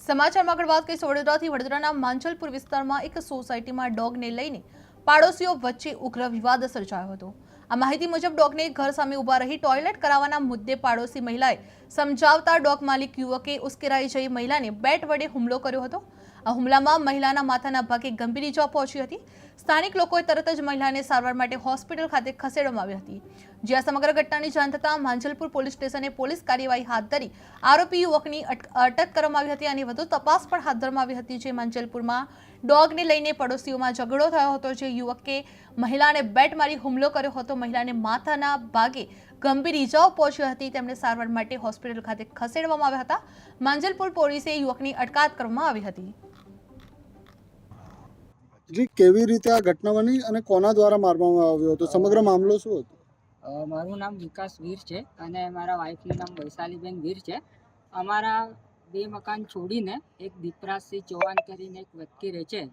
સમાચારમાં આગળ વાત કરીશું વડોદરાથી। વડોદરાના માંજલપુર વિસ્તારમાં એક સોસાયટીમાં ડોગને લઈને પાડોશીઓ વચ્ચે ઉગ્ર વિવાદ સર્જાયો હતો। આ માહિતી મુજબ ડોગને ઘર સામે ઊભા રહી ટોયલેટ કરાવવાના મુદ્દે પાડોશી મહિલાએ સમજાવતા ડોગ માલિક યુવકે ઉશ્કેરાઈ જઈ મહિલાને બેટ વડે હુમલો કર્યો હતો। આ હુમલામાં મહિલાના માથાના ભાગે ગંભીર ઈજાઓ પહોંચી હતી। સ્થાનિક લોકોએ તરત જ મહિલાને સારવાર માટે હોસ્પિટલ ખાતે ખસેડવામાં આવી હતી। જ્યાં સમગ્ર ઘટનાની જાણ થતાં માંજલપુર પોલીસ સ્ટેશને પોલીસ કાર્યવાહી હાથ ધરી આરોપી યુવકની અટક કરવામાં આવી હતી અને વધુ તપાસ પણ હાથ ધરવામાં આવી હતી। જે માંજલપુરમાં ડોગને લઈને પડોશીઓમાં ઝઘડો થયો હતો। જે યુવકે મહિલાને બેટ મારી હુમલો કર્યો હતો। મહિલાને માથાના ભાગે ગંભીર ઈજાઓ પહોંચી હતી। તેમને સારવાર માટે હોસ્પિટલ ખાતે ખસેડવામાં આવ્યા હતા। માંજલપુર પોલીસે યુવકની અટકાયત કરવામાં આવી હતી। જી, કેવી રીતે આ ઘટના બની અને કોના દ્વારા મારવામાં આવ્યો હતો? સમગ્ર મામલો શું હતો? મારું નામ વિકાસ વીર છે અને મારા વાઈફનું નામ વૈશાલીબેન વીર છે। અમારા 2 મકાન છોડીને એક દીપરાજસિંહ ચૌહાણ કરીને એક વ્યક્તિ રહે છે,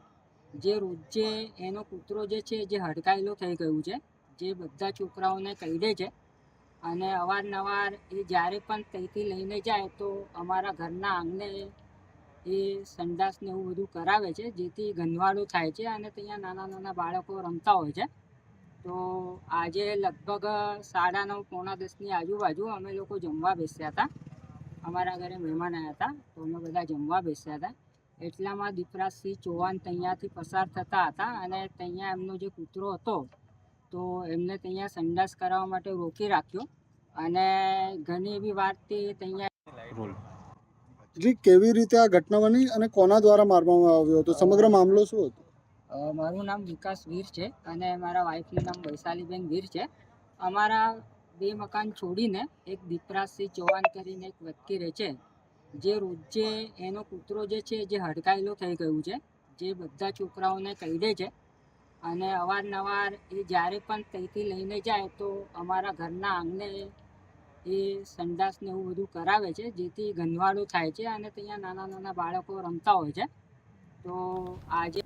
જે રોજે એનો કૂતરો જે છે જે હડકાયેલો થઈ ગયું છે, જે બધા છોકરાઓને કરડે છે અને અવારનવાર એ જ્યારે પણ ત્યાંથી લઈને જાય તો અમારા ઘરના આંગણે એ સંડાસને એવું બધું કરાવે છે, જેથી ગંદવાળો થાય છે અને ત્યાં નાના નાના બાળકો રમતા હોય છે। તો આજે લગભગ 9:30 પોણા 10ની આજુબાજુ અમે લોકો જમવા બેસ્યા હતા। અમારા ઘરે મહેમાન આવ્યા હતા, તો અમે બધા જમવા બેસ્યા હતા। એટલામાં દીપરાજસિંહ ચૌહાણ ત્યાંથી પસાર થતા હતા અને ત્યાં એમનો જે કૂતરો હતો તો એમને ત્યાં સંડાસ કરાવવા માટે રોકી રાખ્યો અને ઘણી એવી વાતથી ત્યાં જી, કેવી રીતે આ ઘટના બની અને કોના દ્વારા મારવામાં આવ્યો હતો? સમગ્ર મામલો શું હતો? મારું નામ વિકાસ વીર છે અને મારા વાઈફનું નામ વૈશાલીબેન વીર છે। અમારા 2 મકાન છોડીને એક દીપરાજસિંહ ચૌહાણ કરીને એક વ્યક્તિ રહે છે, જે રોજે એનો કૂતરો જે છે જે હડકાયેલો થઈ ગયું છે, જે બધા છોકરાઓને કરડે છે અને અવારનવાર એ જ્યારે પણ ત્યાંથી લઈને જાય તો અમારા ઘરના આંગણે એ સંડાસને એવું બધું કરાવે છે, જેથી ગંદવાળો થાય છે અને ત્યાં નાના નાના બાળકો રમતા હોય છે। તો આજે